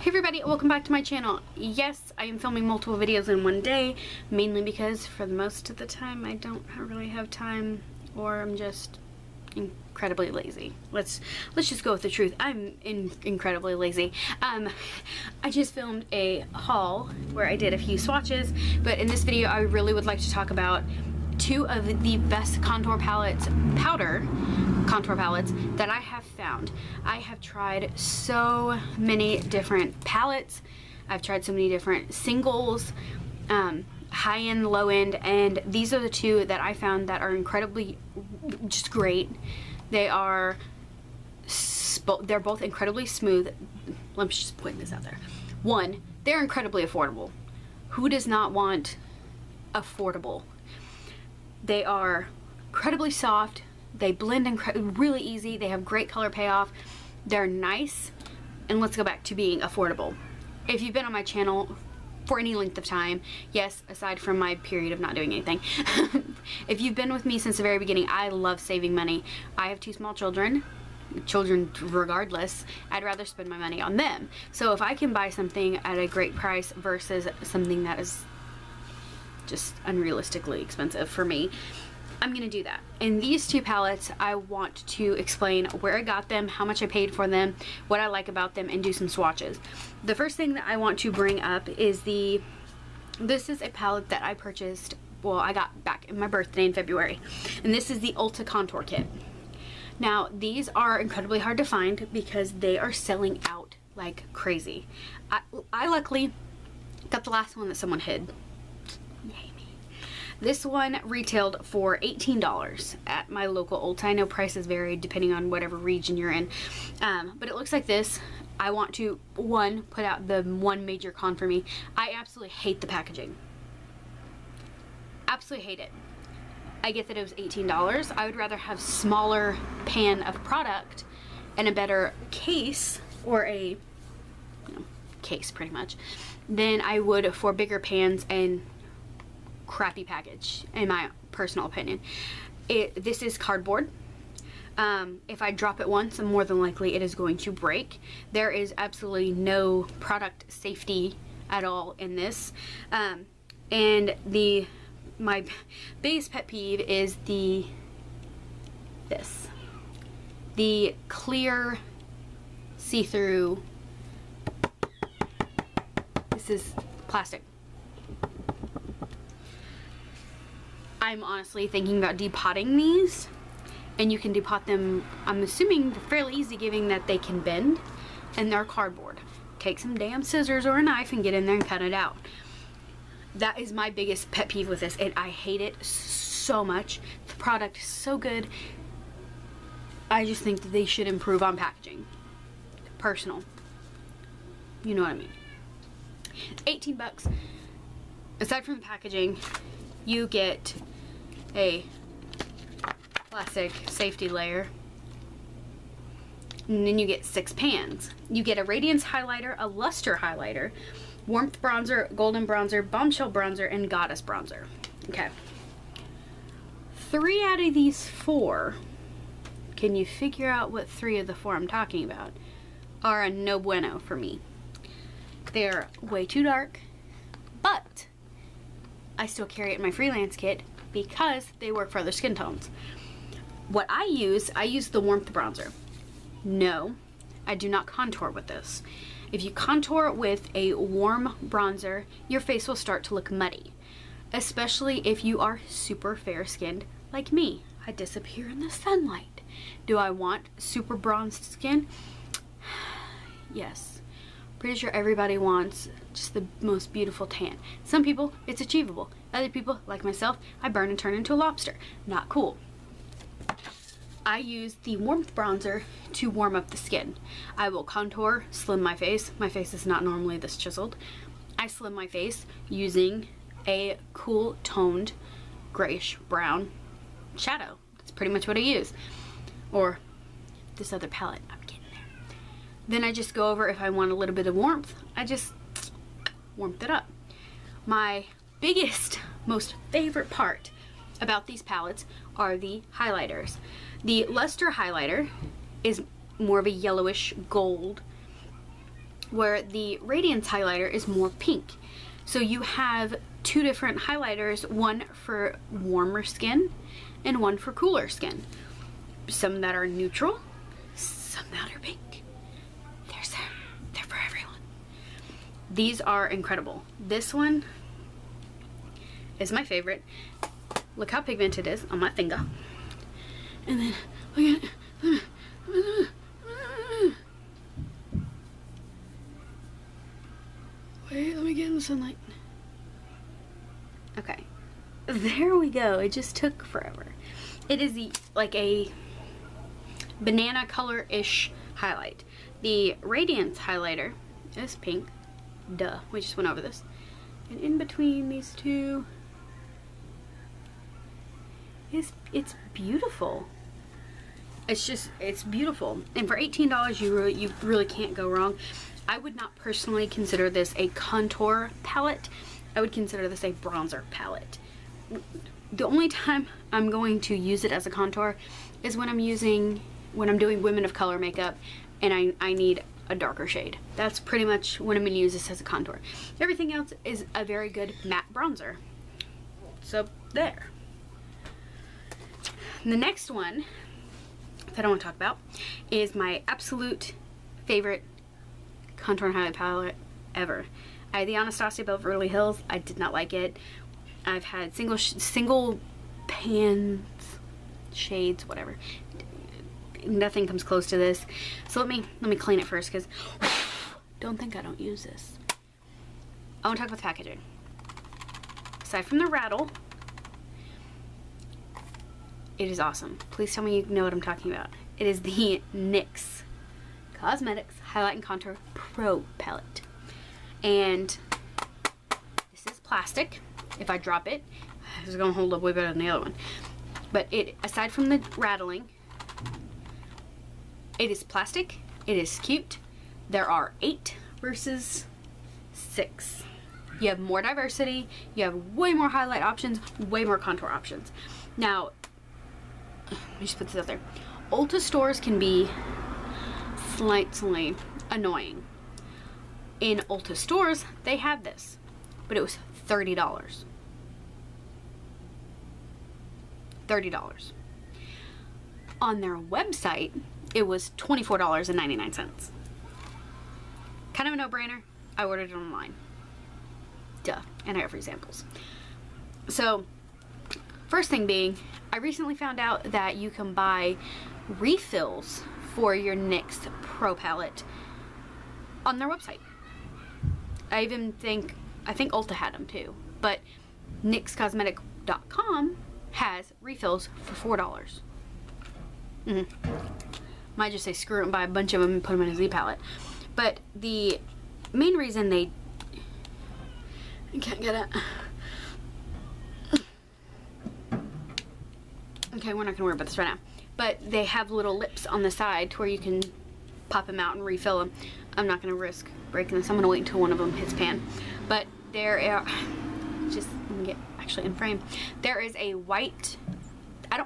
Hey everybody, welcome back to my channel. Yes, I am filming multiple videos in one day, mainly because for the most of the time I don't really have time, or I'm just incredibly lazy. Let's just go with the truth. I'm incredibly lazy. I just filmed a haul where I did a few swatches, but in this video I really would like to talk about two of the best contour palettes, powder contour palettes that I have found. I have tried so many different palettes. I've tried so many different singles, high end, low end, and these are the two that I found that are incredibly just great. They're both incredibly smooth. Let me just point this out there. One, they're incredibly affordable. Who does not want affordable? They are incredibly soft. They blend really easy. They have great color payoff. They're nice. And let's go back to being affordable. If you've been on my channel for any length of time, yes, aside from my period of not doing anything, if you've been with me since the very beginning, I love saving money. I have two small children regardless. I'd rather spend my money on them. So if I can buy something at a great price versus something that is just unrealistically expensive for me, I'm gonna do that. In these two palettes, I want to explain where I got them, how much I paid for them, what I like about them, and do some swatches. The first thing that I want to bring up is this is a palette that I purchased, well, I got back in my birthday in February, and this is the Ulta Contour Kit. Now, these are incredibly hard to find because they are selling out like crazy. I luckily got the last one that someone hid. Yay me. This one retailed for $18 at my local Ulta. I know prices vary depending on whatever region you're in, but it looks like this. I want to, one, put out the one major con for me. I absolutely hate the packaging. Absolutely hate it. I get that it was $18. I would rather have smaller pan of product and a better case, or a case pretty much, than I would for bigger pans and crappy package, in my personal opinion. This is cardboard. If I drop it once, more than likely it is going to break. There is absolutely no product safety at all in this. And my biggest pet peeve is the clear see-through. This is plastic. I'm honestly thinking about depotting these, and you can depot them, I'm assuming fairly easy, given that they can bend and they're cardboard. Take some damn scissors or a knife and get in there and cut it out. That is my biggest pet peeve with this, and I hate it so much. The product is so good. I just think that they should improve on packaging. Personal. You know what I mean. 18 bucks. Aside from the packaging, you get a plastic safety layer, and then you get 6 pans. You get a radiance highlighter, a luster highlighter, warmth bronzer, golden bronzer, bombshell bronzer, and goddess bronzer. Okay. 3 out of these 4, can you figure out what 3 of the 4 I'm talking about, are a no bueno for me. They're way too dark, but I still carry it in my freelance kit because they work for other skin tones. What I use the warmth bronzer. No, I do not contour with this. If you contour with a warm bronzer, your face will start to look muddy, especially if you are super fair skinned like me. I disappear in the sunlight. Do I want super bronzed skin? Yes. Pretty sure everybody wants just the most beautiful tan. Some people, it's achievable. Other people, like myself, I burn and turn into a lobster. Not cool. I use the warmth bronzer to warm up the skin. I will contour, slim my face. My face is not normally this chiseled. I slim my face using a cool toned grayish brown shadow. That's pretty much what I use. Or this other palette. I'm getting there. Then I just go over, if I want a little bit of warmth, I just warmth it up. My biggest, most favorite part about these palettes are the highlighters. The luster highlighter is more of a yellowish gold, where the Radiance highlighter is more pink. So you have two different highlighters, one for warmer skin and one for cooler skin. Some that are neutral, some that are pink. They're for everyone. These are incredible. This one is my favorite. Look how pigmented it is on my finger. And then look at it. Wait, let me get in the sunlight. Okay, there we go. It just took forever. It is like a banana color-ish highlight. The Radiance highlighter is pink. Duh, we just went over this. And in between these two, it's beautiful. It's beautiful. And for $18, you really can't go wrong. I would not personally consider this a contour palette. I would consider this a bronzer palette. The only time I'm going to use it as a contour is when I'm doing women of color makeup and I need a darker shade. That's pretty much when I'm going to use this as a contour. Everything else is a very good matte bronzer. So there. The next one that I want to talk about is my absolute favorite contour and highlight palette ever. I had the Anastasia Beverly Hills. I did not like it. I've had single pans, shades, whatever. Nothing comes close to this. So let me clean it first, because don't think I don't use this. I want to talk about the packaging. Aside from the rattle, it is awesome. Please tell me you know what I'm talking about. It is the NYX Cosmetics Highlight and Contour Pro Palette. And this is plastic. If I drop it, it's gonna hold up way better than the other one. But it, aside from the rattling, it is plastic. It is cute. There are 8 versus 6. You have more diversity. You have way more highlight options, way more contour options. Now, let me just put this out there. Ulta stores can be slightly annoying. In Ulta stores, they have this, but it was $30. $30. On their website, it was $24.99. Kind of a no-brainer. I ordered it online. Duh. And I have free samples. So, first thing being, I recently found out that you can buy refills for your NYX Pro Palette on their website. I think Ulta had them too, but NYXcosmetic.com has refills for $4. Might just say screw it and buy a bunch of them and put them in a Z palette. But the main reason I can't get it. Okay, we're not gonna worry about this right now. But they have little lips on the side to where you can pop them out and refill them. I'm not gonna risk breaking this. I'm gonna wait until one of them hits pan. But there are, just let me get actually in frame. There is a white,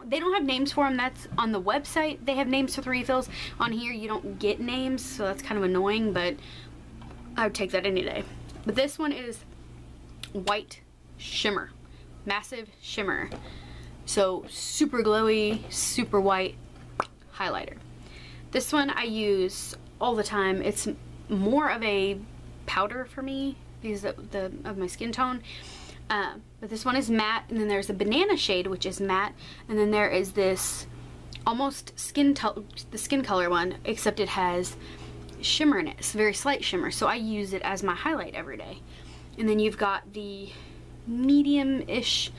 they don't have names for them. That's on the website. They have names for the refills. On here you don't get names, so that's kind of annoying, but I would take that any day. But this one is white shimmer, massive shimmer. So super glowy, super white highlighter. This one I use all the time. It's more of a powder for me because of my skin tone. But this one is matte, and then there's a banana shade which is matte, and then there is this almost the skin color one, except it has shimmer in it. It's a very slight shimmer, so I use it as my highlight every day. And then you've got the medium-ish,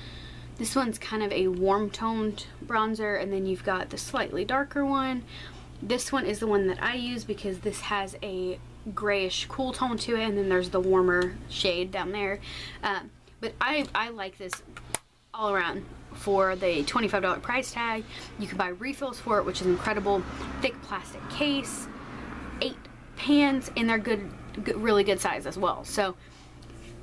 this one's kind of a warm toned bronzer, and then you've got the slightly darker one. This one is the one that I use because this has a grayish cool tone to it, and then there's the warmer shade down there. But I like this all around. For the $25 price tag, you can buy refills for it, which is incredible. Thick plastic case, 8 pans, and they're good, really good size as well. So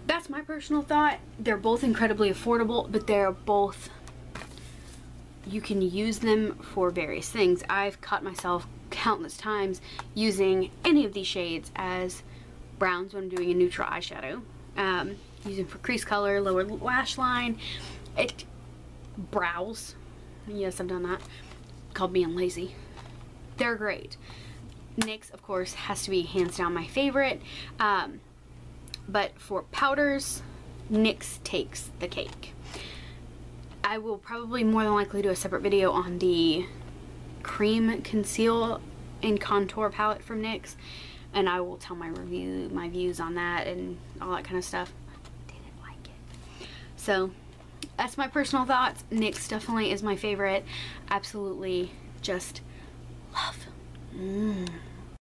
that's my personal thought. They're both incredibly affordable, but they're both, you can use them for various things. I've caught myself countless times using any of these shades as browns when I'm doing a neutral eyeshadow. Using for crease color, lower lash line, brows. Yes, I've done that. Called being lazy. They're great. NYX, of course, has to be hands down my favorite. But for powders, NYX takes the cake. I will probably more than likely do a separate video on the cream conceal and contour palette from NYX, and I will tell my views on that and all that kind of stuff. I didn't like it. So that's my personal thoughts. NYX definitely is my favorite. Absolutely just love.